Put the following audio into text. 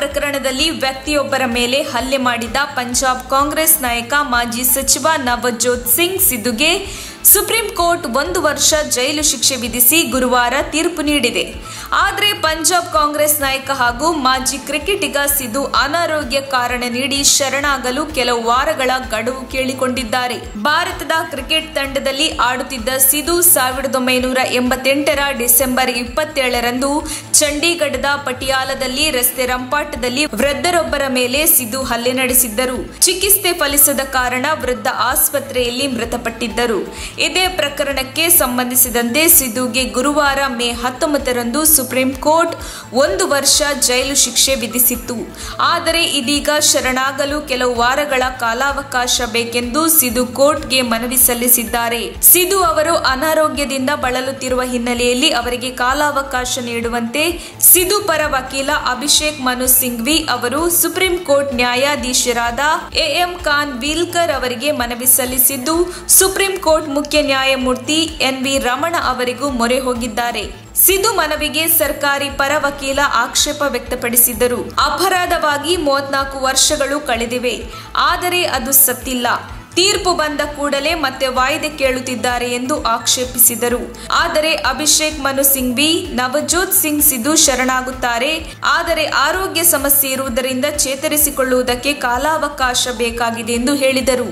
ಪ್ರಕರಣದಲ್ಲಿ ವ್ಯಕ್ತಿಯೊಬ್ಬರ ಮೇಲೆ ಹಲ್ಲೆ ಮಾಡಿದ ಪಂಜಾಬ್ ಕಾಂಗ್ರೆಸ್ ನಾಯಕ ಮಾಜಿ ಸಚಿವ ನವಜೋತ್ ಸಿಂಗ್ ಸಿಧುಗೆ ಸುಪ್ರೀಂ ಕೋರ್ಟ್ 1 ವರ್ಷ ಜೈಲು ಶಿಕ್ಷೆ ವಿಧಿಸಿ ಗುರುವಾರ ತೀರ್ಪು ನೀಡಿದೆ. ಆದರೆ ಪಂಜಾಬ್ ಕಾಂಗ್ರೆಸ್ ನಾಯಕ ಹಾಗೂ ಮಾಜಿ ಕ್ರಿಕೆಟಿಗ ಸಿಧು ಅನಾರೋಗ್ಯ ಕಾರಣ ನೀಡಿ ಶರಣಾಗಲು ಕೆಲವು ವಾರಗಳ ಗಡುವು ಕೇಳಿಕೊಂಡಿದ್ದಾರೆ. ಭಾರತದ ಕ್ರಿಕೆಟ್ ತಂಡದಲ್ಲಿ ಆಡುತ್ತಿದ್ದ ಸಿಧು 1988ರ ಡಿಸೆಂಬರ್ 27ರಂದು ಚಂಡೀಗಢದ ಪಟಿಯಾಲದಲ್ಲಿ ರಸ್ತೆ ರಂಪಾಟದಲ್ಲಿ ವೃದ್ಧರೊಬ್ಬರ ಮೇಲೆ ಸಿಧು ಹಲ್ಲೆ ನಡೆಸಿದ್ದರು. ಚಿಕಿತ್ಸೆ ಫಲಿಸದ ಕಾರಣ ವೃದ್ಧ ಆಸ್ಪತ್ರೆಯಲ್ಲಿ ಮೃತಪಟ್ಟಿದ್ದರು. ಇದೇ ಪ್ರಕರಣಕ್ಕೆ ಸಂಬಂಧಿಸಿದಂತೆ ಸಿಧುಗೆ ಗುರುವಾರ ಮೇ 19ರಂದು ಸುಪ್ರೀಂ ಕೋರ್ಟ್ 1 ವರ್ಷ ಜೈಲು ಶಿಕ್ಷೆ ವಿಧಿಸಿತ್ತು. ಆದರೆ ಇದೀಗ ಶರಣಾಗಲು ಕೆಲವು ವಾರಗಳ ಕಾಲಾವಕಾಶ ಬೇಕೆಂದು ಸಿಧು ಕೋರ್ಟ್ಗೆ ಮನವಿ ಸಲ್ಲಿಸಿದ್ದಾರೆ. ಸಿಧು ಅವರು ಅನಾರೋಗ್ಯದಿಂದ ಬಳಲುತ್ತಿರುವ ಹಿನ್ನೆಲೆಯಲ್ಲಿ ಅವರಿಗೆ ಕಾಲಾವಕಾಶ ನೀಡುವಂತೆ ಸಿಧು ಪರ ವಕೀಲ ಅಭಿಷೇಕ್ ಮನು ಸಿಂಘ್ವಿ ಅವರು ಸುಪ್ರೀಂ ಕೋರ್ಟ್ ನ್ಯಾಯಾಧೀಶರಾದ ಎಎಂ ಖಾನ್ ವಿಲ್ಕರ್ ಅವರಿಗೆ ಮನವಿ ಸಲ್ಲಿಸಿದ್ದು, ಸುಪ್ರೀಂ ಕೋರ್ಟ್ ಮುಖ್ಯ ನ್ಯಾಯಮೂರ್ತಿ ಎನ್.ವಿ. ರಮಣ ಅವರಿಗೂ ಮೊರೆ ಹೋಗಿದ್ದಾರೆ. ಸಿಧು ಮನವಿಗೆ ಸರ್ಕಾರಿ ಪರ ವಕೀಲ ಆಕ್ಷೇಪ ವ್ಯಕ್ತಪಡಿಸಿದರು. ಅಪರಾಧವಾಗಿ 34 ವರ್ಷಗಳು ಕಳೆದಿವೆ, ಆದರೆ ಅದು ಸತ್ತಿಲ್ಲ. ತೀರ್ಪು ಬಂದ ಕೂಡಲೇ ಮತ್ತೆ ವಾಯ್ದೆ ಕೇಳುತ್ತಿದ್ದಾರೆ ಎಂದು ಆಕ್ಷೇಪಿಸಿದರು. ಆದರೆ ಅಭಿಷೇಕ್ ಮನು ಸಿಂಘ್ವಿ, ನವಜೋತ್ ಸಿಂಗ್ ಸಿಧು ಶರಣಾಗುತ್ತಾರೆ, ಆದರೆ ಆರೋಗ್ಯ ಸಮಸ್ಯೆ ಇರುವುದರಿಂದ ಚೇತರಿಸಿಕೊಳ್ಳುವುದಕ್ಕೆ ಕಾಲಾವಕಾಶ ಬೇಕಾಗಿದೆ ಎಂದು ಹೇಳಿದರು.